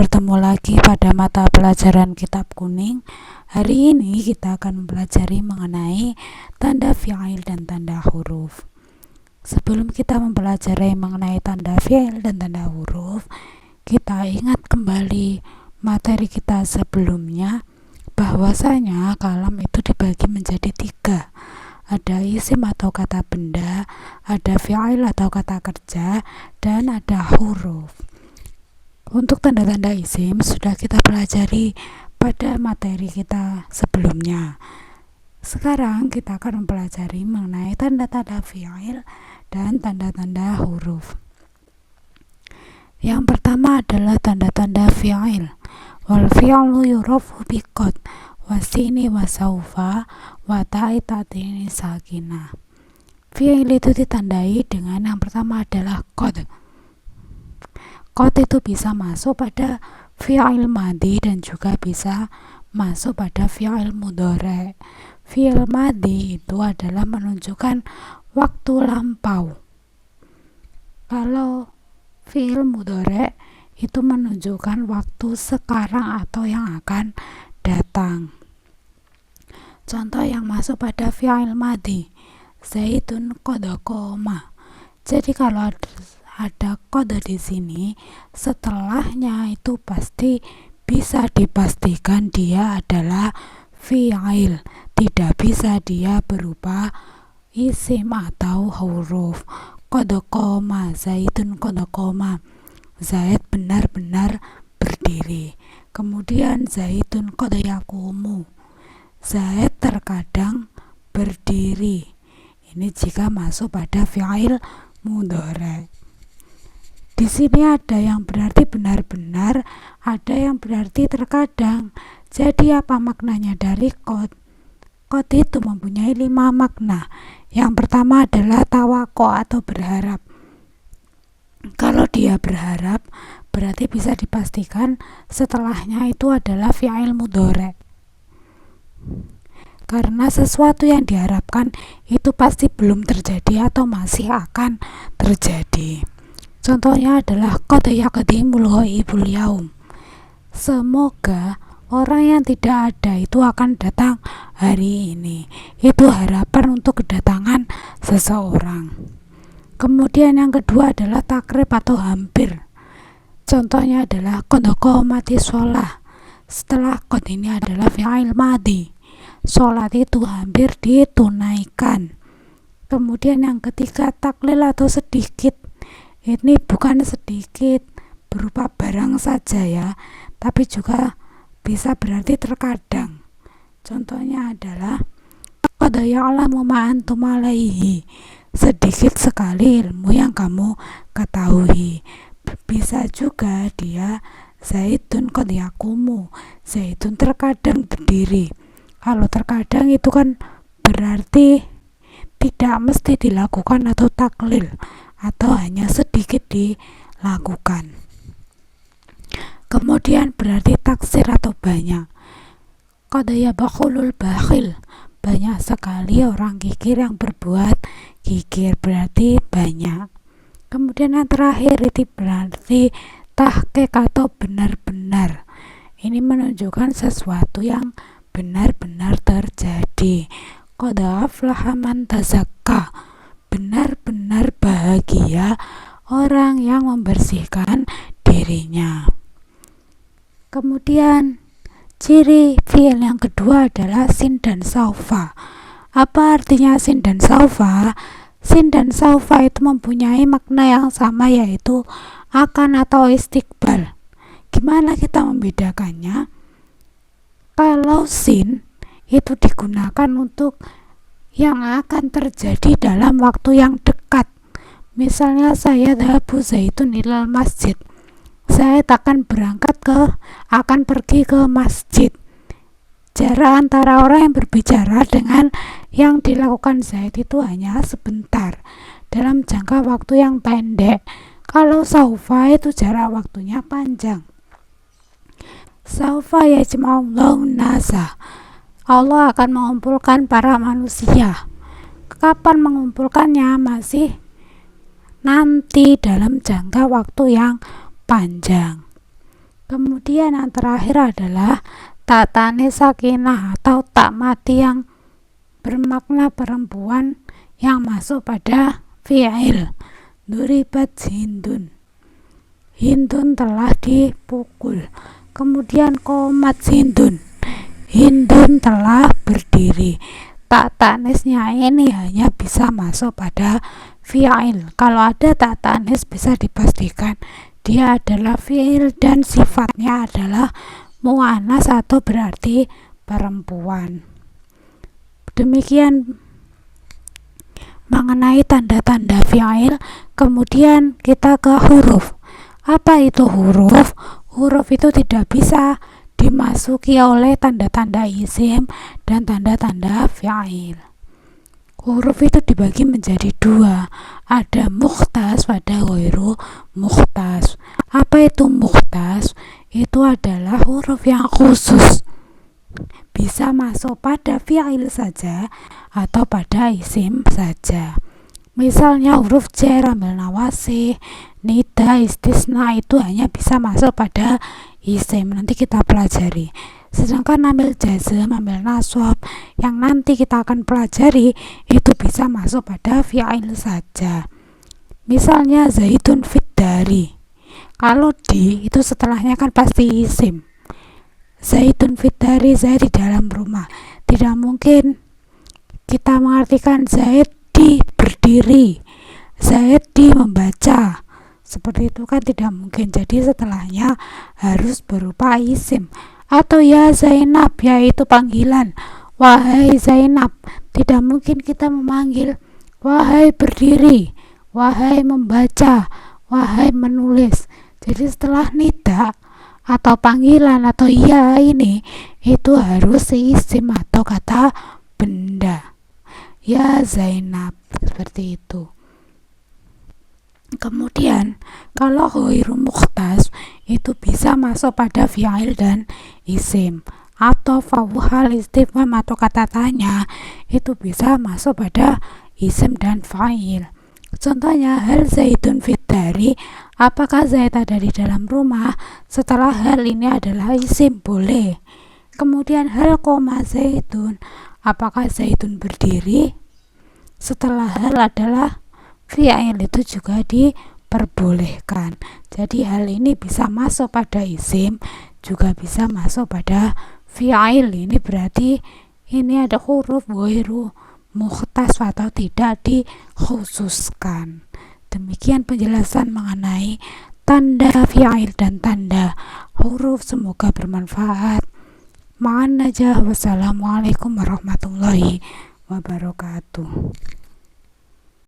bertemu lagi pada mata pelajaran kitab kuning. Hari ini kita akan mempelajari mengenai tanda fi'il dan tanda huruf. Sebelum kita mempelajari mengenai tanda fi'il dan tanda huruf, kita ingat kembali materi kita sebelumnya, bahwasanya kalam itu dibagi menjadi 3. Ada isim atau kata benda, ada fi'il atau kata kerja, dan ada huruf. Untuk tanda-tanda isim sudah kita pelajari pada materi kita sebelumnya. Sekarang kita akan mempelajari mengenai tanda-tanda fi'il dan tanda-tanda huruf. Yang pertama adalah tanda-tanda fi'il. Wal fi'lu yurafu biqad wasini wasaufa watai tatini sakinah. Fi'il itu ditandai dengan yang pertama adalah qad. Qad itu bisa masuk pada fi'il madhi dan juga bisa masuk pada fi'il mudhari'. Fi'il madhi itu adalah menunjukkan waktu lampau. Kalau fi'il mudhari' itu menunjukkan waktu sekarang atau yang akan datang. Contoh yang masuk pada fi'il madhi, Zaidun qad qoma. Jadi kalau ada qad di sini, setelahnya itu pasti bisa dipastikan dia adalah fi'il. Tidak bisa dia berupa isim atau huruf. Qad qoma, Zaidun qad qoma. Zaid benar-benar berdiri. Kemudian Zaidun qad yaqumu. Zaid terkadang berdiri. Ini jika masuk pada fi'il mudhari'. Di sini ada yang berarti benar-benar, ada yang berarti terkadang. Jadi apa maknanya dari qad? Qad itu mempunyai 5 makna. Yang pertama adalah tawaqo atau berharap. Kalau dia berharap, berarti bisa dipastikan setelahnya itu adalah fi'il mudhari'. Karena sesuatu yang diharapkan itu pasti belum terjadi atau masih akan terjadi. Contohnya adalah qad yaqdimul ghaibul yaum. Semoga orang yang tidak ada itu akan datang hari ini. Itu harapan untuk kedatangan seseorang. Kemudian yang kedua adalah takrib atau hampir. Contohnya adalah qad qomatis shalah. Setelah qad ini adalah fi'il madhi. Sholat itu hampir ditunaikan. Kemudian yang ketiga taklil atau sedikit. Ini bukan sedikit berupa barang saja ya, tapi juga bisa berarti terkadang. Contohnya adalah qad ya'lamu ma antum alaihi. Sedikit sekali ilmu yang kamu ketahui. Bisa juga dia Zaidun qad yaqumu. Zaidun terkadang berdiri. Kalau terkadang itu kan berarti tidak mesti dilakukan atau taklil, atau hanya sedikit dilakukan. Kemudian berarti taksir atau banyak. Qad yabakhulul bakhil. Banyak sekali orang kikir yang berbuat kikir, berarti banyak. Kemudian yang terakhir itu berarti tahqiq atau benar-benar. Ini menunjukkan sesuatu yang benar-benar terjadi. Qad aflaha man tazakka. Benar-benar bahagia orang yang membersihkan dirinya. Kemudian ciri fi'il yang kedua adalah sin dan saufa. Apa artinya sin dan saufa? Sin dan saufa itu mempunyai makna yang sama, yaitu akan atau istiqbal. Gimana kita membedakannya? Kalau sin itu digunakan untuk yang akan terjadi dalam waktu yang dekat. Misalnya saya dhahabu Zaidun ilal masjid. Saya akan pergi ke masjid. Jarak antara orang yang berbicara dengan yang dilakukan Zaid itu hanya sebentar, dalam jangka waktu yang pendek. Kalau saufa itu jarak waktunya panjang. Saufa yajma'ullahu nasa. Allah akan mengumpulkan para manusia. Kapan mengumpulkannya? Masih nanti dalam jangka waktu yang panjang. Kemudian Kemudian yang terakhir adalah tak tanis sakinah atau tak mati yang bermakna perempuan yang masuk pada fi'il. Duribat Hindun, Hindun telah dipukul. Kemudian komat Hindun, Hindun telah berdiri. Tak tanisnya ini hanya bisa masuk pada fi'il. Kalau ada tak tanis bisa dipastikan dia adalah fi'il dan sifatnya adalah mu'annas atau berarti perempuan. Demikian mengenai tanda-tanda fi'il. Kemudian kita ke huruf. Apa itu huruf? Huruf itu tidak bisa dimasuki oleh tanda-tanda isim dan tanda-tanda fi'il. Huruf itu dibagi menjadi dua, ada mukhtas, ada ghairu mukhtas. Apa itu mukhtas? Itu adalah huruf yang khusus, bisa masuk pada fi'il saja atau pada isim saja. Misalnya huruf jar, amil nawasih, nida, istisna itu hanya bisa masuk pada isim, nanti kita pelajari. Sedangkan amil jazm, amil nasab yang nanti kita akan pelajari itu bisa masuk pada fi'il saja. Misalnya zaitun fid dari, kalau di itu setelahnya kan pasti isim. Zaitun fid dari, Zaid di dalam rumah. Tidak mungkin kita mengartikan Zaid di berdiri, Zaid di membaca, seperti itu kan tidak mungkin. Jadi setelahnya harus berupa isim. Atau ya Zainab, yaitu panggilan, wahai Zainab. Tidak mungkin kita memanggil wahai berdiri, wahai membaca, wahai menulis. Jadi setelah nida atau panggilan atau ya ini itu harus isim atau kata benda. Ya Zainab, seperti itu. Kemudian kalau ghairu mukhtas itu bisa masuk pada fi'il dan isim, atau fauhal istifham atau kata tanya itu bisa masuk pada isim dan fa'il. Contohnya hal zaitun fit dari, apakah Zaid ada di dalam rumah? Setelah hal ini adalah isim, boleh. Kemudian hal koma zaitun, apakah zaitun berdiri? Setelah hal adalah fi'il, itu juga diperbolehkan. Jadi hal ini bisa masuk pada isim, juga bisa masuk pada fi'il. Ini berarti ini ada huruf ghairu mukhtas atau tidak dikhususkan. Demikian penjelasan mengenai tanda fi'il dan tanda huruf. Semoga bermanfaat. Ma'an najah. Wassalamualaikum warahmatullahi wabarakatuh.